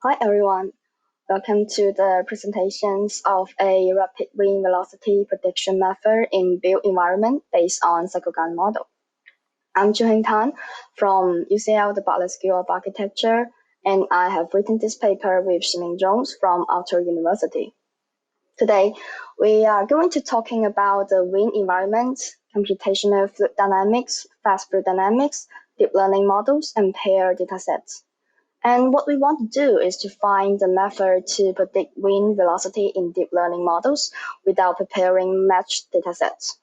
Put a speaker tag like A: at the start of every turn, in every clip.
A: Hi everyone, welcome to the presentations of a rapid wind velocity prediction method in built environment based on CycleGAN model. I'm Chu Tan from UCL, the Butler School of Architecture, and I have written this paper with Xining Zhong from Aalto University. Today, we are going to talking about the wind environment, computational fluid dynamics, fast fluid dynamics, deep learning models, and pair datasets. And what we want to do is to find the method to predict wind velocity in deep learning models without preparing matched datasets.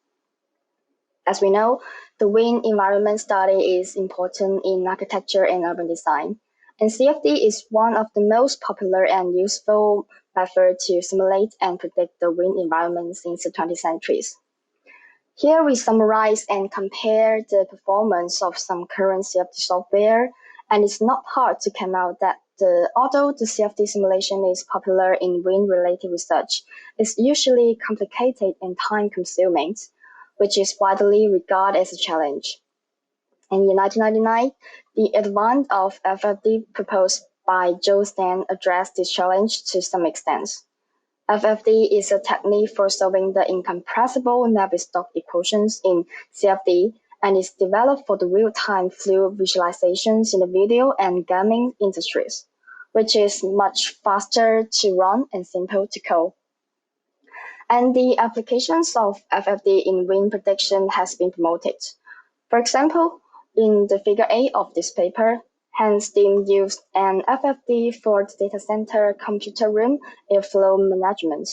A: As we know, the wind environment study is important in architecture and urban design. And CFD is one of the most popular and useful methods to simulate and predict the wind environment since the 20th centuries. Here we summarize and compare the performance of some current CFD software, and it's not hard to come out that although the CFD simulation is popular in wind-related research, it's usually complicated and time-consuming, which is widely regarded as a challenge. And in 1999, the advance of FFD proposed by Joe Stan addressed this challenge to some extent. FFD is a technique for solving the incompressible Navier-Stokes equations in CFD and is developed for the real-time fluid visualizations in the video and gaming industries, which is much faster to run and simple to code. And the applications of FFD in wind prediction has been promoted. For example, in the figure A of this paper, Hans team used an FFD for the data center computer room airflow management.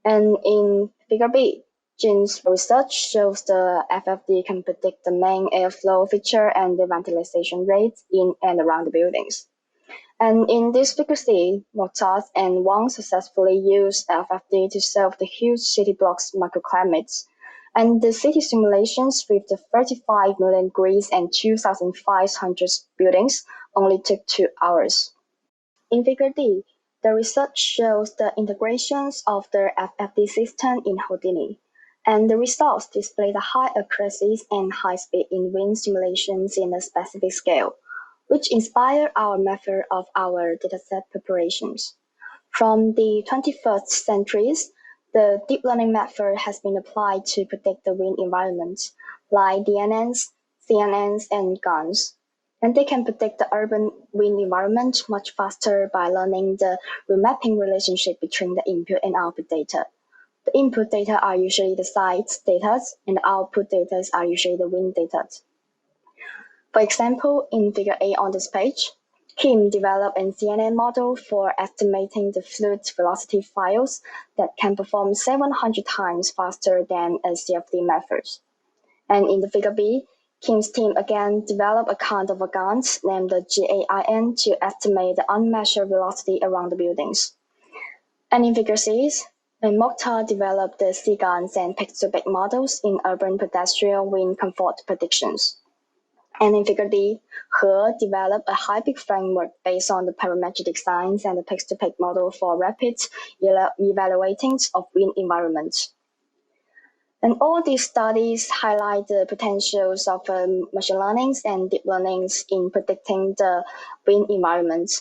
A: And in figure B, Jin's research shows the FFD can predict the main airflow feature and the ventilation rate in and around the buildings. And in this figure C, Mottaz and Wang successfully used FFD to solve the huge city blocks microclimates. And the city simulations with the 35 million grids and 2,500 buildings only took 2 hours. In figure D, the research shows the integrations of the FFD system in Houdini, and the results display the high accuracies and high speed in wind simulations in a specific scale, which inspire our method of our dataset preparations. From the 21st centuries, the deep learning method has been applied to predict the wind environment, like DNNs, CNNs, and GANs. And they can predict the urban wind environment much faster by learning the remapping relationship between the input and output data. The input data are usually the site data, and the output data are usually the wind data. For example, in figure A on this page, Kim developed a CNN model for estimating the fluid velocity files that can perform 700 times faster than a CFD method. And in the figure B, Kim's team again developed a kind of a GAN named the GAIN to estimate the unmeasured velocity around the buildings. And in figure C, Mokhtar developed the CGANs and pick-to-pick models in urban pedestrian wind comfort predictions. And in figure D, He developed a hybrid framework based on the parametric science and the pick-to-pick model for rapid evaluating of wind environments. And all these studies highlight the potentials of machine learning and deep learning in predicting the wind environment,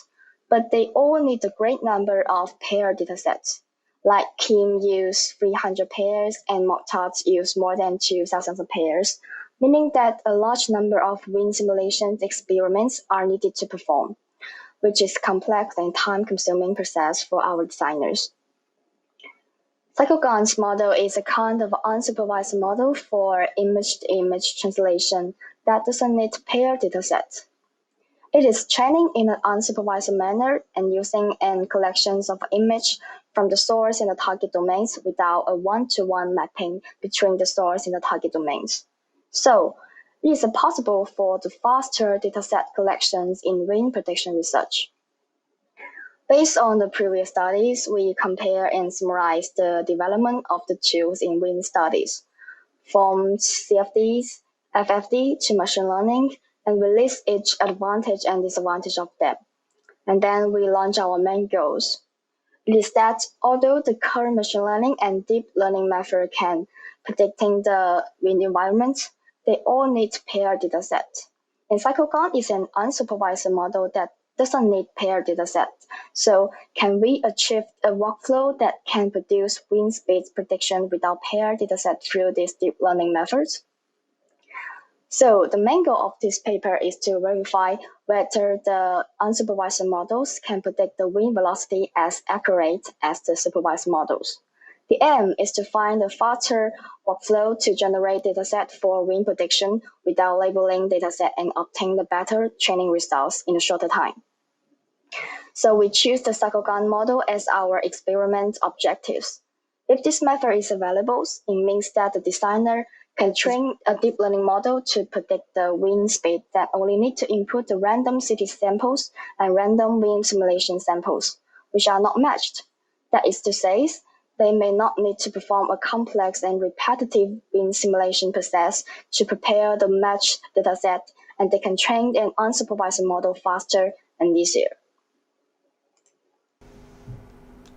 A: but they all need a great number of pair datasets. Like Kim used 300 pairs and Mokhtar used more than 2,000 pairs, meaning that a large number of wind simulation experiments are needed to perform, which is a complex and time-consuming process for our designers. CycleGAN's model is a kind of unsupervised model for image-to-image translation that doesn't need pair datasets. It is training in an unsupervised manner and using collections of image from the source and the target domains without a one-to-one mapping between the source and the target domains. So, it is possible for the faster dataset collections in wind prediction research. Based on the previous studies, we compare and summarize the development of the tools in wind studies, from CFDs, FFD to machine learning, and we list each advantage and disadvantage of them. And then we launch our main goals. It is that although the current machine learning and deep learning method can predicting the wind environment, they all need pair dataset. And CycleGAN is an unsupervised model that doesn't need paired datasets. So can we achieve a workflow that can produce wind speed prediction without paired datasets through these deep learning methods? So the main goal of this paper is to verify whether the unsupervised models can predict the wind velocity as accurate as the supervised models. The aim is to find a faster workflow to generate dataset for wind prediction without labeling dataset and obtain the better training results in a shorter time. So we choose the CycleGAN model as our experiment objectives. If this method is available, it means that the designer can train a deep learning model to predict the wind speed that only need to input the random city samples and random wind simulation samples, which are not matched. That is to say, they may not need to perform a complex and repetitive wind simulation process to prepare the matched dataset, and they can train an unsupervised model faster and easier.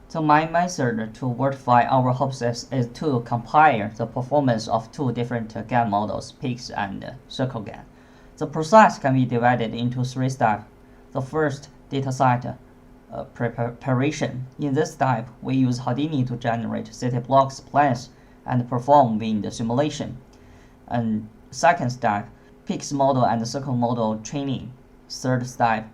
B: So my method to verify our hypothesis is to compare the performance of two different GAN models, PIX and CycleGAN. The process can be divided into three steps. The first, dataset preparation. In this step, we use Houdini to generate city blocks plans and perform wind simulation. And second step, PIX model and Cycle model training. Third step,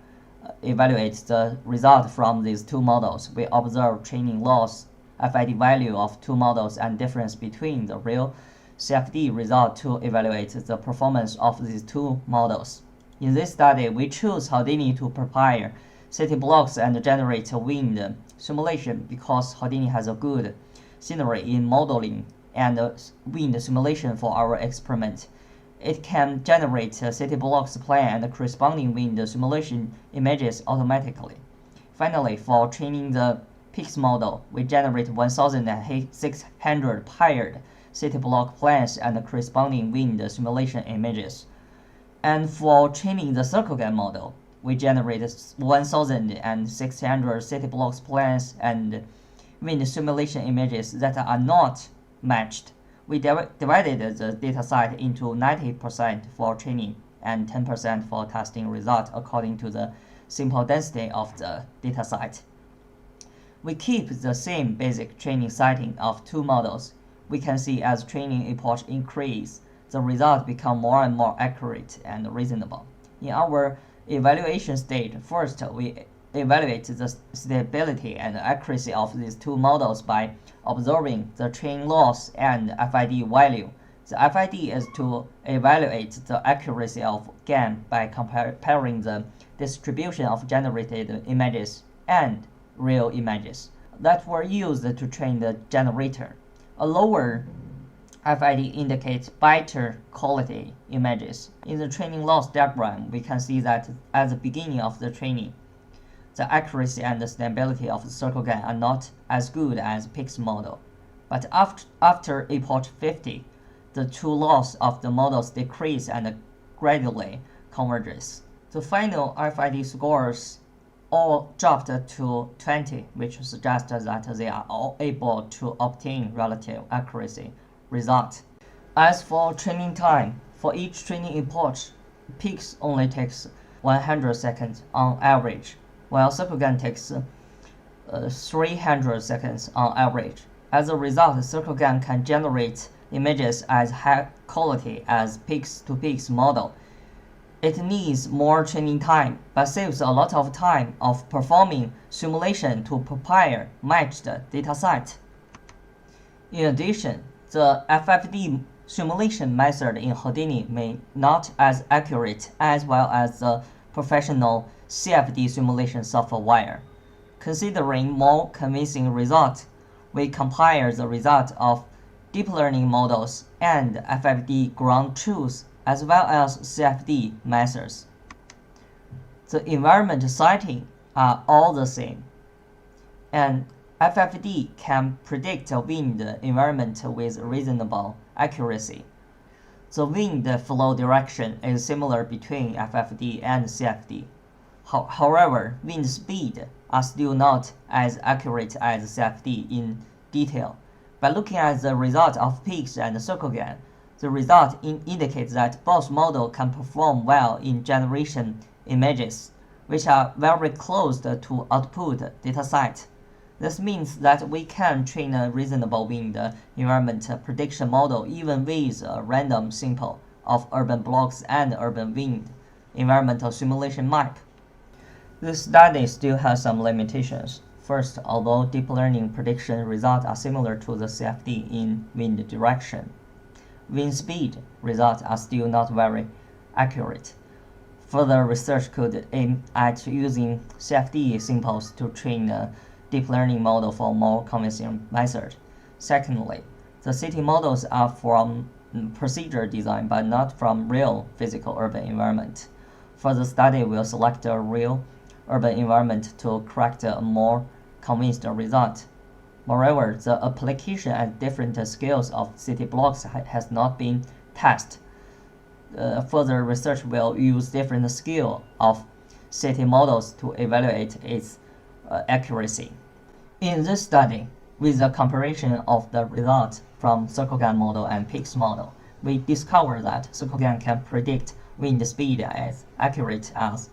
B: evaluate the result from these two models. We observe training loss, FID value of two models, and difference between the real CFD result to evaluate the performance of these two models. In this study, we choose Houdini to prepare city blocks and generate a wind simulation because Houdini has a good scenery in modeling and wind simulation for our experiment. It can generate city blocks plan and corresponding wind simulation images automatically. Finally, for training the PIX model, we generate 1,600 paired city block plans and corresponding wind simulation images. And for training the CycleGAN model, we generate 1,600 city blocks plans and wind simulation images that are not matched. We divided the dataset into 90% for training and 10% for testing result according to the simple density of the dataset. We keep the same basic training setting of two models. We can see as training epoch increase, the results become more and more accurate and reasonable. In our evaluation stage, first we evaluate the stability and accuracy of these two models by observing the training loss and FID value. The FID is to evaluate the accuracy of GAN by comparing the distribution of generated images and real images that were used to train the generator. A lower FID indicates better quality images. In the training loss diagram, we can see that at the beginning of the training, the accuracy and the stability of the CycleGAN are not as good as PIX model. But after epoch 50, the true loss of the models decrease and gradually converges. The final FID scores all dropped to 20, which suggests that they are all able to obtain relative accuracy result. As for training time, for each training epoch, PIX only takes 100 seconds on average, while CycleGAN takes 300 seconds on average. As a result, CycleGAN can generate images as high quality as PIX-to-PIX model. It needs more training time, but saves a lot of time of performing simulation to prepare matched dataset. In addition, the FFD simulation method in Houdini may not as accurate as well as the professional CFD simulation software. Considering more convincing results, we compare the result of deep learning models and FFD ground truth as well as CFD methods. The environment setting are all the same, and FFD can predict a wind environment with reasonable accuracy. The wind flow direction is similar between FFD and CFD. However, wind speed are still not as accurate as CFD in detail. By looking at the result of PIX and CycleGAN, the result indicates that both models can perform well in generation images, which are very close to output dataset. This means that we can train a reasonable wind environment prediction model even with a random sample of urban blocks and urban wind environmental simulation map. This study still has some limitations. First, although deep learning prediction results are similar to the CFD in wind direction, wind speed results are still not very accurate. Further research could aim at using CFD samples to train a deep learning model for more convincing method. Secondly, the city models are from procedure design but not from real physical urban environment. Further study will select a real urban environment to correct a more convinced result. Moreover, the application at different scales of city blocks has not been tested. Further research will use different scale of city models to evaluate its accuracy. In this study, with the comparison of the results from CycleGAN model and PIX model, we discovered that CycleGAN can predict wind speed as accurate as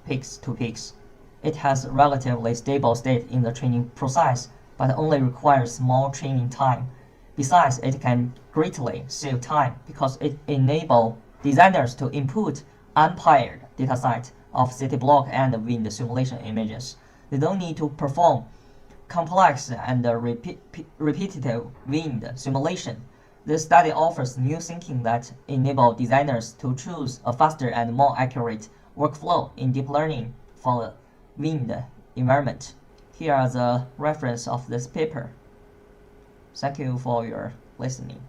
B: PIX to PIX. It has relatively stable state in the training process, but only requires small training time. Besides, it can greatly save time because it enables designers to input unpaired dataset of city block and wind simulation images. They don't need to perform complex and repetitive wind simulation. This study offers new thinking that enables designers to choose a faster and more accurate workflow in deep learning for the wind environment. Here are the reference of this paper. Thank you for your listening.